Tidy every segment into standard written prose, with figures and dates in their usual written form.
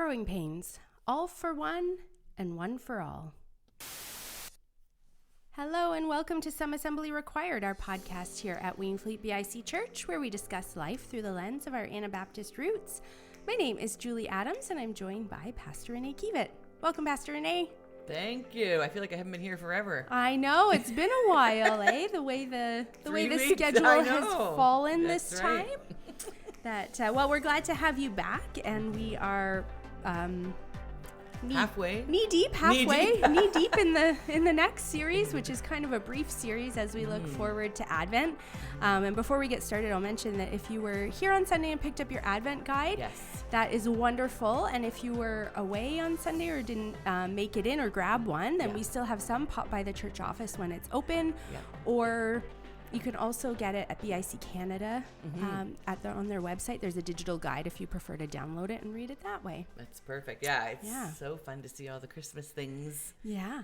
Growing Pains, all for one and one for all. Hello and welcome to Some Assembly Required, our podcast here at Wainfleet BIC Church, where we discuss life through the lens of our Anabaptist roots. My name is Julie Adams, and I'm joined by Pastor Renee Kiewit. Welcome, Pastor Renee. Thank you. I feel like I haven't been here forever. I know, it's been a while, eh? The way the schedule has fallen That's this right. time. Well, we're glad to have you back, and we are Halfway. knee deep in the next series, which is kind of a brief series as we look forward to Advent. And before we get started, I'll mention that if you were here on Sunday and picked up your Advent guide, Yes. that is wonderful. And if you were away on Sunday or didn't make it in or grab one, then we still have some. Pop by the church office when it's open, or you can also get it at BIC Canada on their website. There's a digital guide if you prefer to download it and read it that way. That's perfect. Yeah, it's so fun to see all the Christmas things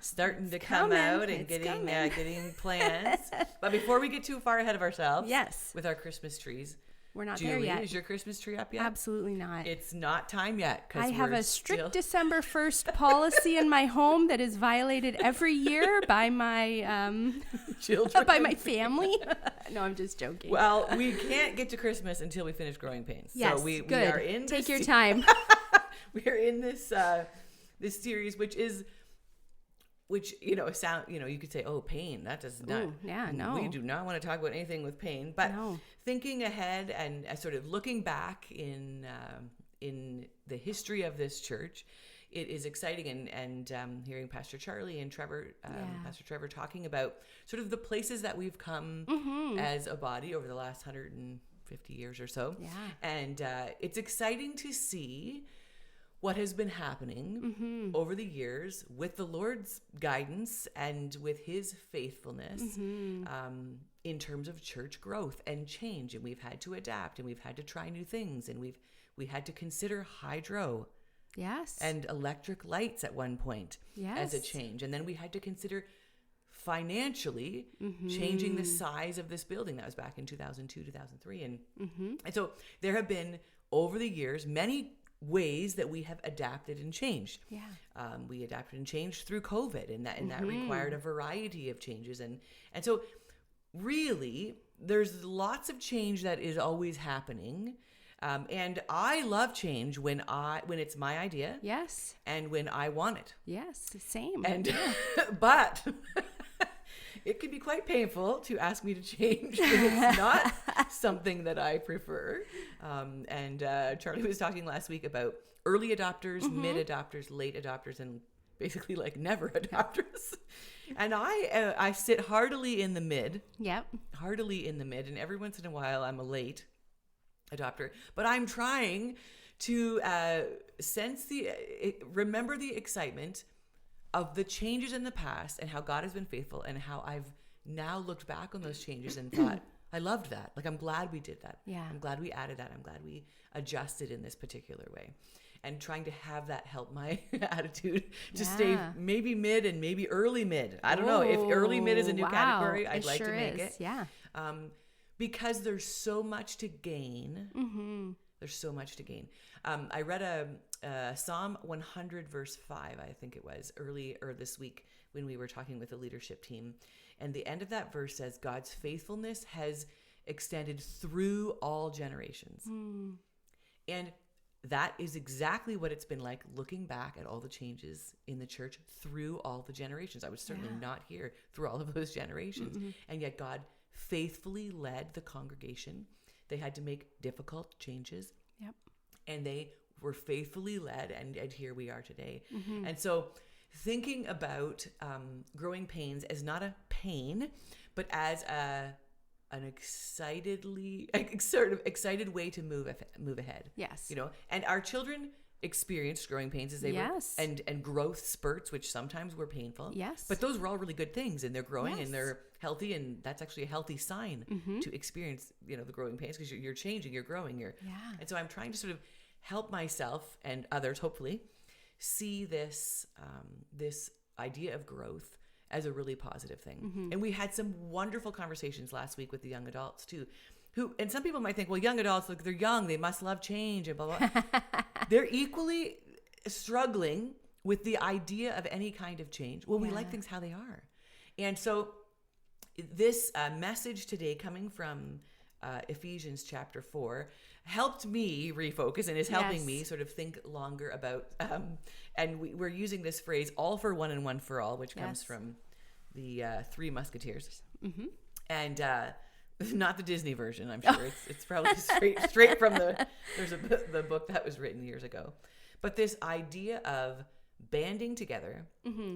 starting to come out and getting plans. But before we get too far ahead of ourselves with our Christmas trees, we're not Julie, there yet. Is your Christmas tree up yet? Absolutely not. It's not time yet. I have a strict December 1st policy in my home that is violated every year by my children, by my family. No, I'm just joking. Well, we can't get to Christmas until we finish Growing Pains. Yes, so we good. are in. Take your time. We are in this series, which you could say, oh, pain. That does not. Ooh, yeah, no. We do not want to talk about anything with pain. But thinking ahead and sort of looking back in the history of this church, it is exciting. And hearing Pastor Charlie and Pastor Trevor talking about sort of the places that we've come as a body over the last 150 years or so. Yeah. And it's exciting to see what has been happening over the years with the Lord's guidance and with his faithfulness in terms of church growth and change. And we've had to adapt, and we've had to try new things, and we had to consider hydro and electric lights at one point as a change. And then we had to consider financially changing the size of this building. That was back in 2002, 2003. And so there have been, over the years, many ways that we have adapted and changed. We adapted and changed through COVID, and that required a variety of changes. And so really there's lots of change that is always happening. And I love change when it's my idea. Yes. And when I want it. Yes, same. And but it can be quite painful to ask me to change if it's not something that I prefer. And Charlie was talking last week about early adopters, mid adopters, late adopters, and basically like never adopters. And I sit heartily in the mid. Yep. Heartily in the mid. And every once in a while I'm a late adopter. But I'm trying to remember the excitement of the changes in the past and how God has been faithful, and how I've now looked back on those changes and thought, I loved that. Like, I'm glad we did that. Yeah. I'm glad we added that. I'm glad we adjusted in this particular way. And trying to have that help my attitude to stay maybe mid and maybe early mid. I don't know. If early mid is a new category, I'd like to make it. Yeah. Because there's so much to gain. There's so much to gain. I read a Psalm 100 verse 5, I think it was, earlier this week when we were talking with the leadership team. And the end of that verse says, God's faithfulness has extended through all generations. And that is exactly what it's been like looking back at all the changes in the church through all the generations. I was certainly not here through all of those generations. And yet God faithfully led the congregation. They had to make difficult changes. Yep. And they were faithfully led, and here we are today. And so thinking about Growing Pains as not a pain, but as an excited way to move ahead. Yes. You know, and our children experienced growing pains as they were, and growth spurts, which sometimes were painful. Yes. But those were all really good things, and they're growing and they're healthy, and that's actually a healthy sign to experience, the growing pains, because you're changing, you're growing, and so I'm trying to sort of help myself and others, hopefully, see this idea of growth as a really positive thing. And we had some wonderful conversations last week with the young adults too, and some people might think, well, young adults, look, they're young, they must love change and blah, blah. They're equally struggling with the idea of any kind of change. Well, we like things how they are. And so this message today coming from Ephesians chapter 4 helped me refocus and is helping me sort of think longer about, and we're using this phrase, all for one and one for all, which comes from the Three Musketeers. Mm-hmm. And not the Disney version, I'm sure. It's probably straight from the book that was written years ago. But this idea of banding together,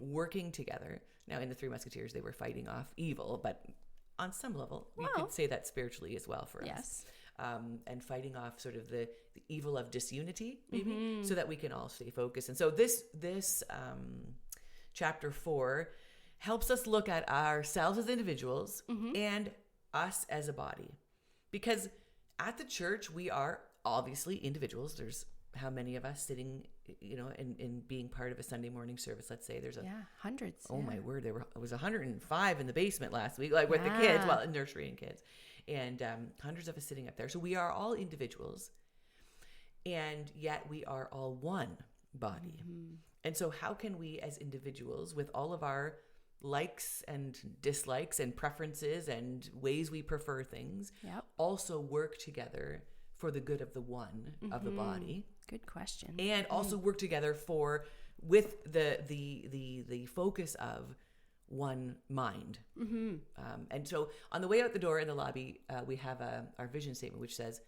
working together. Now, in the Three Musketeers, they were fighting off evil, but on some level, you could say that spiritually as well for us. And fighting off sort of the evil of disunity, maybe, so that we can all stay focused. And so this chapter 4 helps us look at ourselves as individuals and us as a body. Because at the church, we are obviously individuals. There's how many of us sitting, in being part of a Sunday morning service, let's say there's hundreds. Oh my word. It was 105 in the basement last week, like with the kids, nursery and kids, and hundreds of us sitting up there. So we are all individuals, and yet we are all one body. And so how can we as individuals, with all of our likes and dislikes and preferences and ways we prefer things, also work together for the good of the one of the body? Good question. And also work together with the focus of one mind. And so on the way out the door in the lobby, we have our vision statement, which says,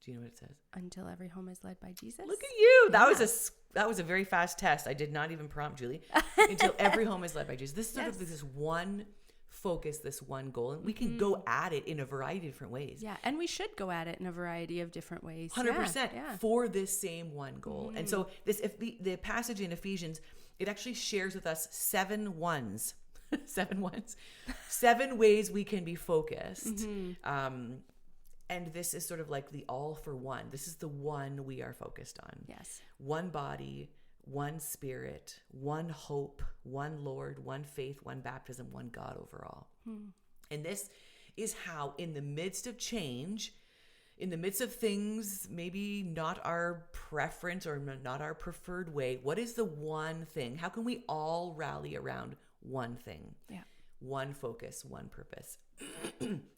do you know what it says? Until every home is led by Jesus. Look at you. That was a very fast test. I did not even prompt Julie. Until every home is led by Jesus. This is sort of this one focus, this one goal, and we can go at it in a variety of different ways. Yeah, and we should go at it in a variety of different ways. 100% for this same one goal. And so if the passage in Ephesians, it actually shares with us 7 ones. 7 ways we can be focused. And this is sort of like the all for one. This is the one we are focused on. Yes. One body, one spirit, one hope, one Lord, one faith, one baptism, one God overall. And this is how, in the midst of change, in the midst of things maybe not our preference or not our preferred way, what is the one thing? How can we all rally around one thing? Yeah. One focus, one purpose.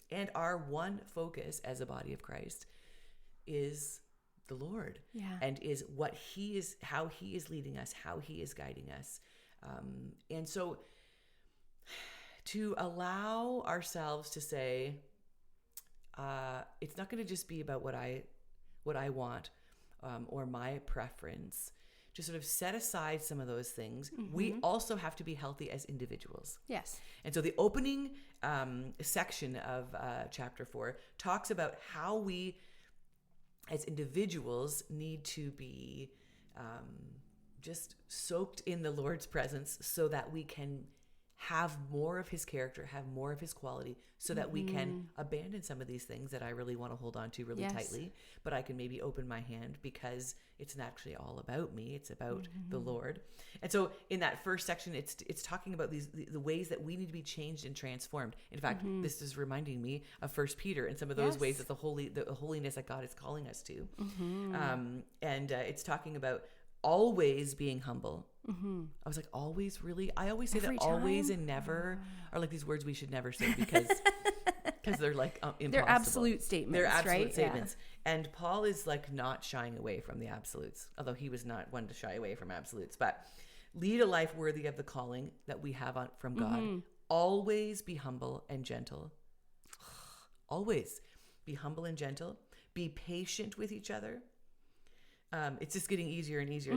And our one focus as a body of Christ is the Lord, and is how he is leading us, how he is guiding us. And so to allow ourselves to say, it's not going to just be about what I want, or my preference, to sort of set aside some of those things. We also have to be healthy as individuals. Yes. And so the opening section of chapter 4 talks about how we as individuals need to be just soaked in the Lord's presence so that we can have more of his character, have more of his quality, so that we can abandon some of these things that I really want to hold on to really tightly, but I can maybe open my hand because it's not actually all about me. It's about the Lord. And so in that first section, it's talking about the ways that we need to be changed and transformed. In fact, this is reminding me of 1 Peter and some of those ways that the holiness that God is calling us to. And it's talking about always being humble. I was like, always, really? I always say Every that always time? and never are like these words we should never say because they're like impossible. They're absolute statements, They're absolute right? statements. And Paul is like not shying away from the absolutes, although he was not one to shy away from absolutes. But lead a life worthy of the calling that we have from God. Always be humble and gentle. Always be humble and gentle. Be patient with each other. It's just getting easier and easier.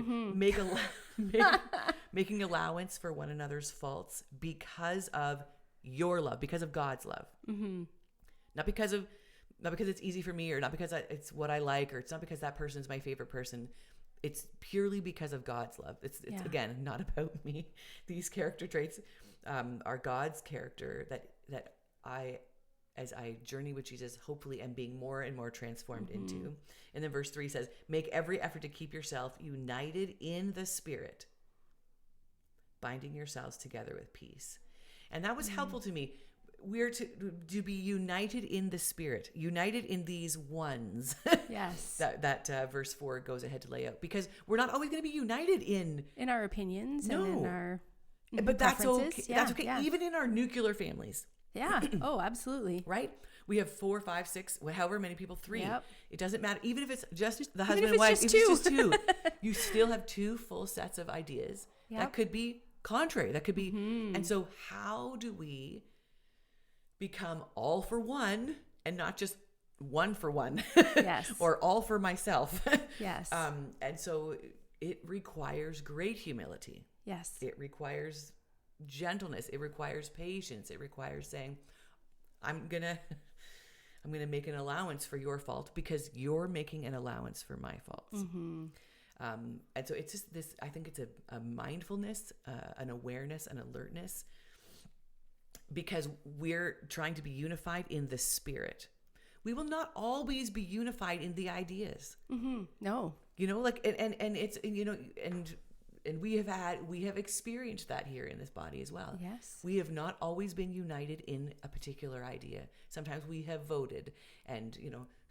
Making allowance for one another's faults because of your love, because of God's love. Not because it's easy for me, or not because it's what I like, or it's not because that person's my favorite person. It's purely because of God's love. It's again, not about me. These character traits are God's character that as I journey with Jesus, hopefully am being more and more transformed into. And then verse 3 says, make every effort to keep yourself united in the Spirit, binding yourselves together with peace. And that was helpful to me. we're to be united in the Spirit, united in these ones. Yes. that verse 4 goes ahead to lay out, because we're not always going to be united in our opinions and in our but that's okay. Yeah, that's okay. Even in our nuclear families. Yeah. Oh, absolutely. Right? We have 4, 5, 6, however many people, 3. Yep. It doesn't matter. Even if it's just the Even husband and wife, if it's just 2. You still have 2 full sets of ideas that could be contrary. That could be. And so how do we become all for one and not just one for one? Yes. Or all for myself. Yes. And so it requires great humility. Yes. It requires gentleness. It requires patience. It requires saying, I'm gonna make an allowance for your fault because you're making an allowance for my faults. And so it's just this, I think it's a mindfulness, an awareness, an alertness, because we're trying to be unified in the Spirit. We will not always be unified in the ideas. No. You know, like, and it's, you know, and we have experienced that here in this body as well. Yes. We have not always been united in a particular idea. Sometimes we have voted and,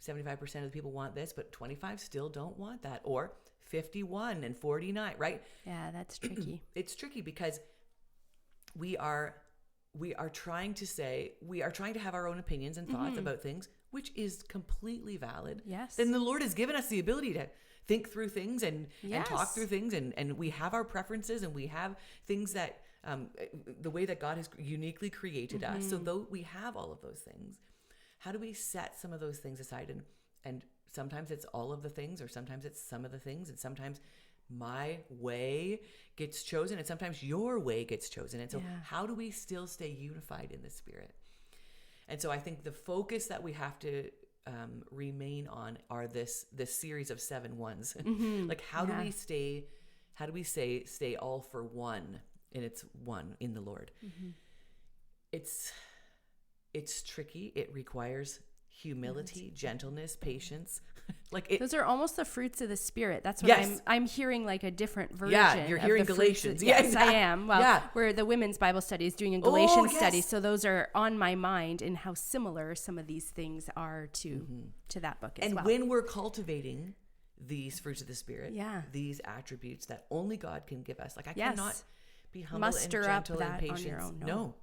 75% of the people want this, but 25 still don't want that, or 51 and 49, right? Yeah, that's tricky. It's tricky because we are trying to have our own opinions and thoughts about things, which is completely valid. Yes. Then the Lord has given us the ability to think through things and talk through things, and we have our preferences, and we have things that the way that God has uniquely created us. So though we have all of those things, how do we set some of those things aside? And sometimes it's all of the things, or sometimes it's some of the things, and sometimes my way gets chosen, and sometimes your way gets chosen. And so how do we still stay unified in the Spirit? And so I think the focus that we have to remain on are this series of 7 ones. Like how do we stay all for one, and it's one in the Lord. It's tricky. It requires humility, gentleness, patience. Those are almost the fruits of the Spirit. That's what Yes. I'm hearing, like a different version. Yeah, you're hearing of the Galatians. Fruits. Yeah, Yes, exactly. I am. Well, Yeah. where the women's Bible study is doing a Galatians yes. study, so those are on my mind, and how similar some of these things are to that book as And well. when we're cultivating these fruits of the Spirit, Yeah. these attributes that only God can give us, like I Yes. cannot be humble Muster and up gentle and that on patient. your own.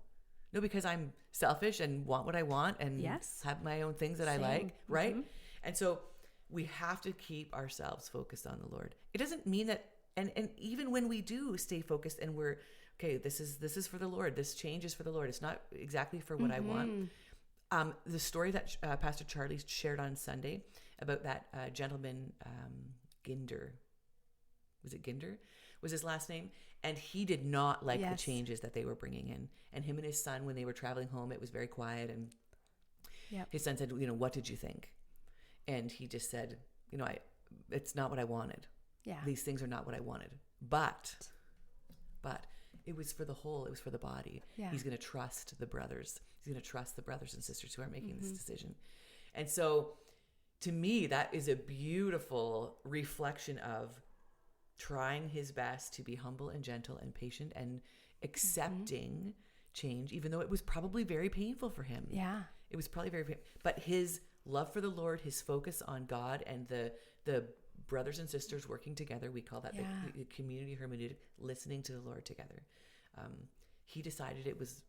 No, because I'm selfish and want what I want and Yes. have my own things that I Same. like, right? And so we have to keep ourselves focused on the Lord. It doesn't mean that, and even when we do stay focused and we're, okay, this is for the Lord, this change is for the Lord, it's not exactly for what I want. The story that Pastor Charlie shared on Sunday about that gentleman, Ginder, was it Ginder? Was his last name? And he did not like the changes that they were bringing in. And him and his son, when they were traveling home, it was very quiet. And his son said, what did you think? And he just said, it's not what I wanted. Yeah. These things are not what I wanted. But it was for the whole, it was for the body. Yeah. He's going to trust the brothers. He's going to trust the brothers and sisters who are making this decision. And so to me, that is a beautiful reflection of trying his best to be humble and gentle and patient and accepting change, even though it was probably very painful for him. Yeah. It was probably very painful. But his love for the Lord, his focus on God, and the brothers and sisters working together, we call that the community hermeneutic, listening to the Lord together. He decided it was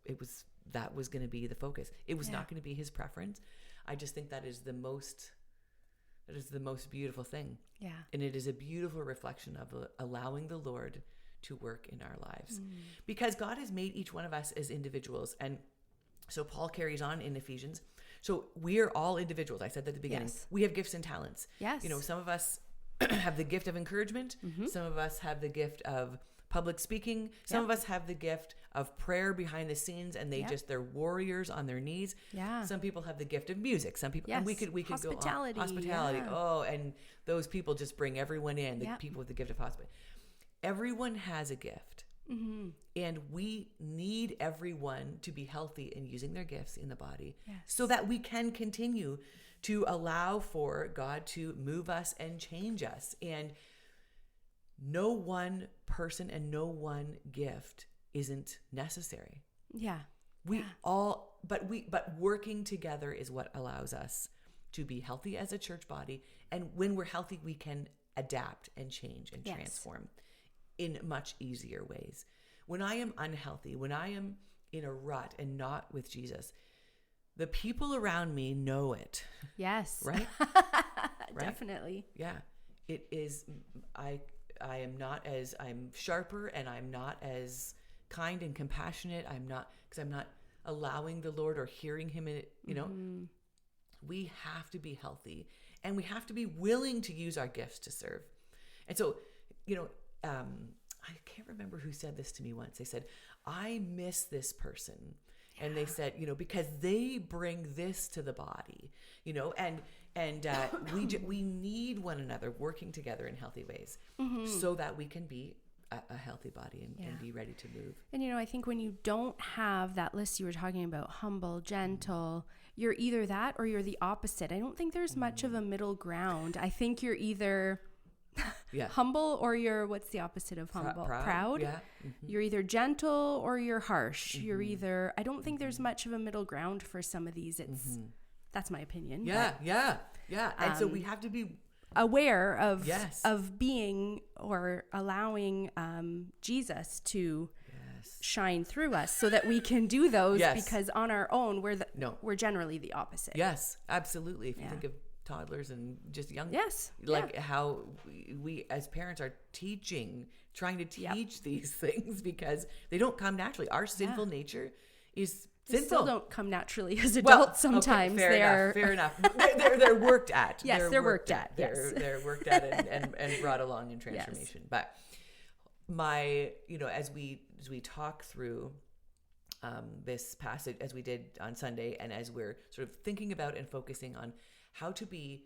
that was going to be the focus. It was not going to be his preference. I just think that is the most beautiful thing. Yeah. And it is a beautiful reflection of allowing the Lord to work in our lives, because God has made each one of us as individuals. And so Paul carries on in Ephesians. So we are all individuals. I said that at the beginning. Yes. We have gifts and talents. Yes. Some of us have the gift of encouragement. Some of us have the gift of public speaking. Some of us have the gift of prayer behind the scenes, and they're warriors on their knees. Yeah. Some people have the gift of music. Some people, and we could Hospitality. go on. Hospitality. Yeah. Oh, and those people just bring everyone in. The people with the gift of hospitality. Everyone has a gift. And we need everyone to be healthy in using their gifts in the body, so that we can continue to allow for God to move us and change us. And no one person and no one gift isn't necessary. Yeah. But working together is what allows us to be healthy as a church body. And when we're healthy, we can adapt and change and transform in much easier ways. When I am unhealthy, when I am in a rut and not with Jesus, the people around me know it. Yes. Right? Definitely. Yeah. It is, I'm sharper and I'm not as kind and compassionate. Because I'm not allowing the Lord or hearing him in it, we have to be healthy and we have to be willing to use our gifts to serve. And so, I can't remember who said this to me once. They said, I miss this person. Yeah. And they said, because they bring this to the body, and we need one another working together in healthy ways so that we can be a healthy body and be ready to move. And, I think when you don't have that list you were talking about, humble, gentle, you're either that or you're the opposite. I don't think there's much of a middle ground. I think you're either humble or you're, what's the opposite of humble? Proud. Yeah. Mm-hmm. You're either gentle or you're harsh. Mm-hmm. You're either, I don't think there's much of a middle ground for some of these. That's my opinion. Yeah. And so we have to be aware of being or allowing Jesus to shine through us so that we can do those because on our own we're generally the opposite. Yes, absolutely. If you think of toddlers and just young, how we as parents are trying to teach these things because they don't come naturally. Our sinful nature is they still don't come naturally as adults. Sometimes fair enough. They're worked at. Yes, they're worked at. They're worked at and brought along in transformation. Yes. But as we talk through this passage, as we did on Sunday, and as we're sort of thinking about and focusing on how to be,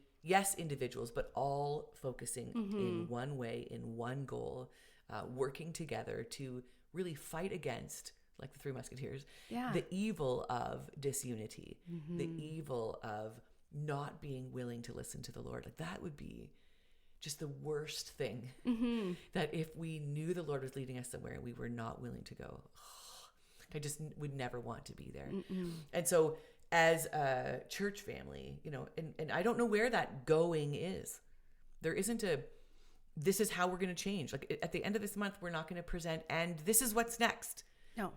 individuals, but all focusing in one way, in one goal, working together to really fight against, like the Three Musketeers, the evil of disunity, the evil of not being willing to listen to the Lord. Like that would be just the worst thing. That if we knew the Lord was leading us somewhere and we were not willing to go, I just would never want to be there. And so as a church family, and I don't know where that going is. There isn't this is how we're going to change. Like at the end of this month, we're not going to present, and this is what's next. No.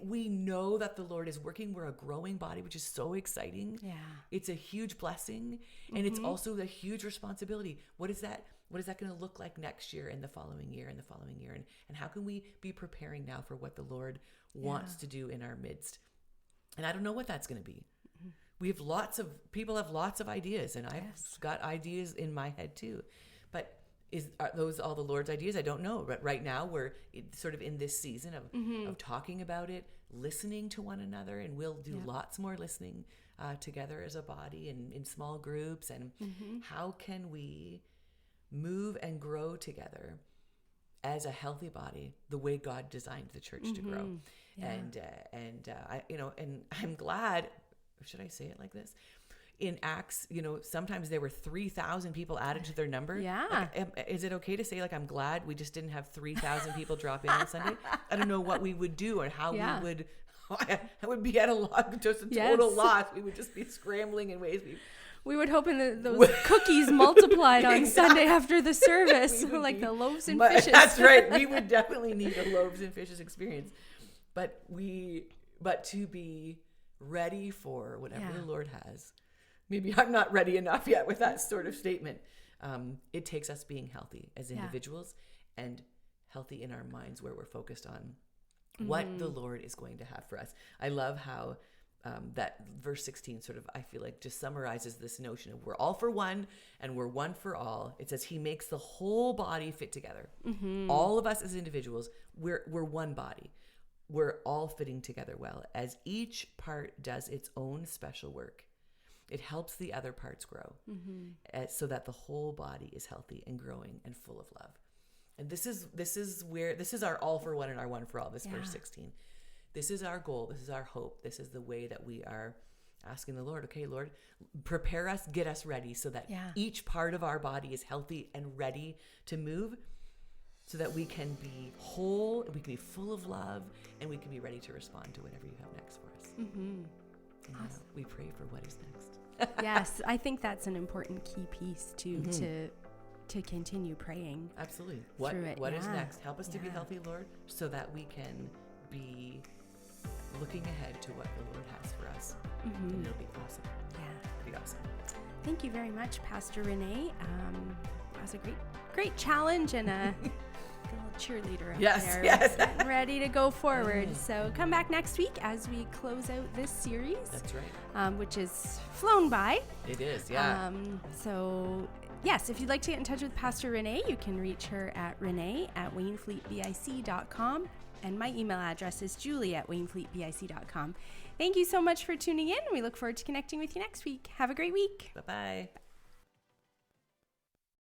We know that the Lord is working. We're a growing body, which is so exciting. Yeah. It's a huge blessing, and it's also a huge responsibility. What is that going to look like next year and the following year and the following year? And how can we be preparing now for what the Lord wants to do in our midst? And I don't know what that's going to be. We have people have lots of ideas, and I've got ideas in my head too. But are those all the Lord's ideas? I don't know. But right now we're sort of in this season of talking about it, listening to one another, and we'll do lots more listening together as a body and in small groups. And how can we move and grow together as a healthy body, the way God designed the church to grow? And I'm glad. Should I say it like this? In Acts, sometimes there were 3,000 people added to their number. Yeah. Like, is it okay to say, like, I'm glad we just didn't have 3,000 people drop in on Sunday? I don't know what we would do or how we would. I would be at just a total loss. We would just be scrambling in ways we would hope those cookies multiplied on Sunday after the service, like the loaves and fishes. That's right. We would definitely need a loaves and fishes experience. But to be ready for whatever the Lord has. Maybe I'm not ready enough yet with that sort of statement. It takes us being healthy as individuals and healthy in our minds, where we're focused on what the Lord is going to have for us. I love how that verse 16 sort of, I feel like, just summarizes this notion of we're all for one and we're one for all. It says he makes the whole body fit together. All of us as individuals, we're one body. We're all fitting together well as each part does its own special work. It helps the other parts grow so that the whole body is healthy and growing and full of love. And this is our all for one and our one for all, this verse 16. This is our goal. This is our hope. This is the way that we are asking the Lord, okay, Lord, prepare us, get us ready so that each part of our body is healthy and ready to move, so that we can be whole, we can be full of love, and we can be ready to respond to whatever you have next for us. And awesome. We pray for what is next. Yes, I think that's an important key piece too, to continue praying. Absolutely. What is next? Help us to be healthy, Lord, so that we can be looking ahead to what the Lord has for us. And it'll be awesome. Yeah. It'll be awesome. Thank you very much, Pastor Renee. That was a great challenge and a little cheerleader up there. Yes. Getting ready to go forward. So come back next week as we close out this series. That's right. Which is flown by. It is, yeah. So yes, if you'd like to get in touch with Pastor Renee, you can reach her at renee@waynefleetbic.com. And my email address is julie@waynefleetbic.com. Thank you so much for tuning in. We look forward to connecting with you next week. Have a great week. Bye-bye.